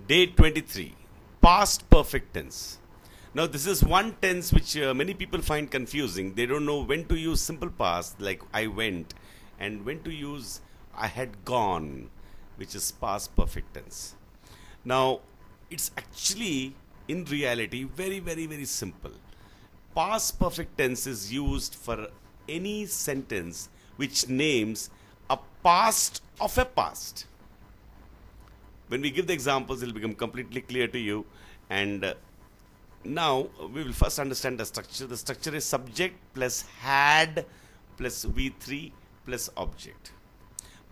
Day 23, past perfect tense. Now, this is one tense which many people find confusing. They don't know when to use simple past, like I went, and when to use I had gone, which is past perfect tense. Now, it's actually in reality very simple. Past perfect tense is used for any sentence which names a past of a past. When we give the examples, it will become completely clear to you. And now we will first understand the structure. The structure is subject plus had plus V3 plus object.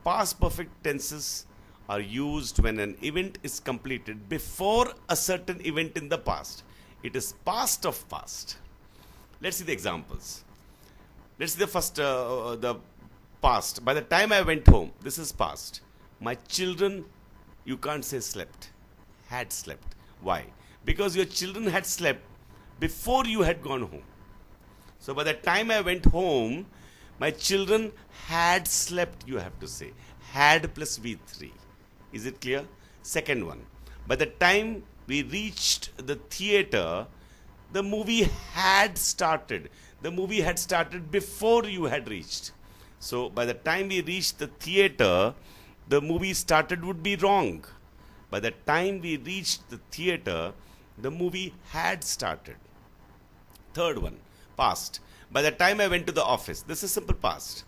Past perfect tenses are used when an event is completed before a certain event in the past. It is past of past. Let's see the examples. Let's see the first, the past. By the time I went home, this is past. My children, you can't say slept, had slept. Why? Because your children had slept before you had gone home. So by the time I went home, my children had slept, you have to say. Had plus V3. Is it clear? Second one. By the time we reached the theater, the movie had started. The movie had started before you had reached. So by the time we reached the theater, the movie started would be wrong. By the time we reached the theater, the movie had started. Third one, past. By the time I went to the office, this is simple past.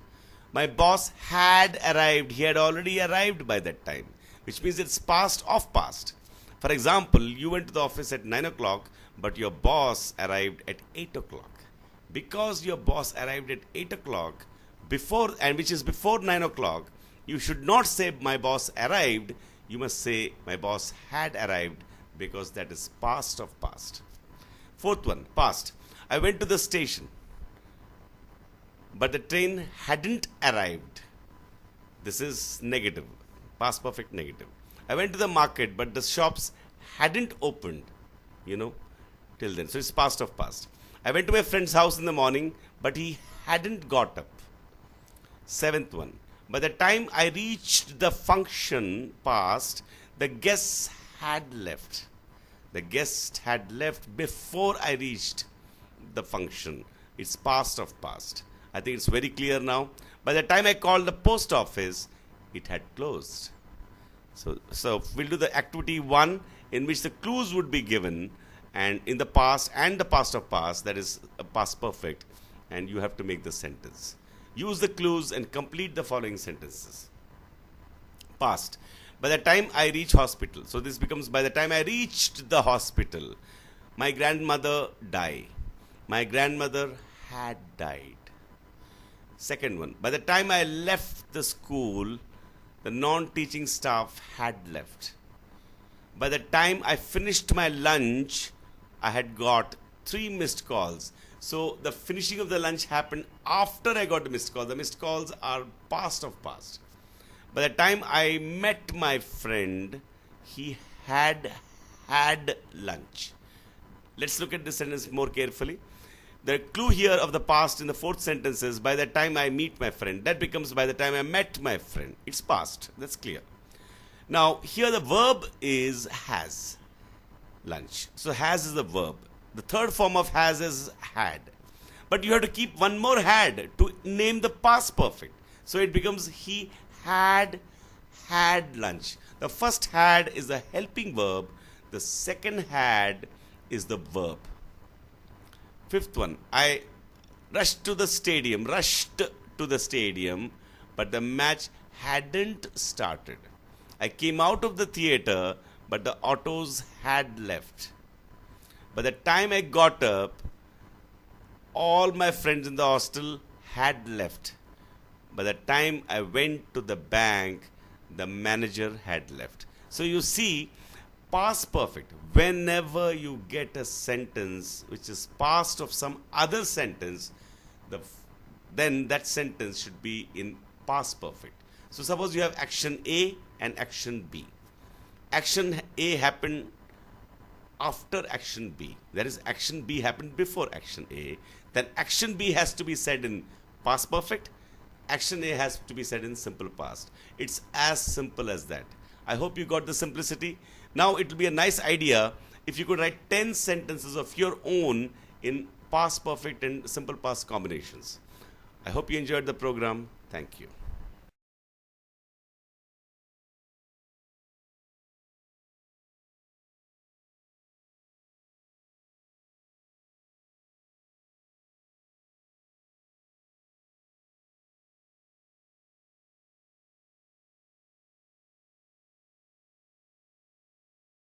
My boss had arrived. He had already arrived by that time, which means it's past of past. For example, you went to the office at 9 o'clock, but your boss arrived at 8 o'clock. Because your boss arrived at 8 o'clock, before, and which is before 9 o'clock, you should not say my boss arrived. You must say my boss had arrived, because that is past of past. Fourth one, past. I went to the station, but the train hadn't arrived. This is negative, past perfect negative. I went to the market, but the shops hadn't opened, till then. So it's past of past. I went to my friend's house in the morning, but he hadn't got up. Seventh one. By the time I reached the function past, the guests had left. The guests had left before I reached the function. It's past of past. I think it's very clear now. By the time I called the post office, it had closed. So we'll do the activity 1 in which the clues would be given, and in the past and the past of past, that is a past perfect, and you have to make the sentence. Use the clues and complete the following sentences. Past. By the time I reach hospital. So this becomes by the time I reached the hospital. My grandmother died. My grandmother had died. Second one. By the time I left the school, the non-teaching staff had left. By the time I finished my lunch, I had got 3 missed calls. So the finishing of the lunch happened after I got the missed call. The missed calls are past of past. By the time I met my friend, he had had lunch. Let's look at this sentence more carefully. The clue here of the past in the fourth sentence is by the time I meet my friend. That becomes by the time I met my friend. It's past. That's clear. Now, here the verb is has. Lunch. So has is the verb. The third form of has is had. But you have to keep one more had to name the past perfect. So it becomes he had lunch. The first had is the helping verb. The second had is the verb. Fifth one, I rushed to the stadium, but the match hadn't started. I came out of the theater, but the autos had left. By the time I got up, all my friends in the hostel had left. By the time I went to the bank, the manager had left. So you see, past perfect. Whenever you get a sentence which is past of some other sentence, then that sentence should be in past perfect. So suppose you have action A and action B. Action A happened after action B. That is, action B happened before action A. Then action B has to be said in past perfect. Action A has to be said in simple past. It's as simple as that. I hope you got the simplicity. Now it will be a nice idea if you could write 10 sentences of your own in past perfect and simple past combinations. I hope you enjoyed the program. Thank you.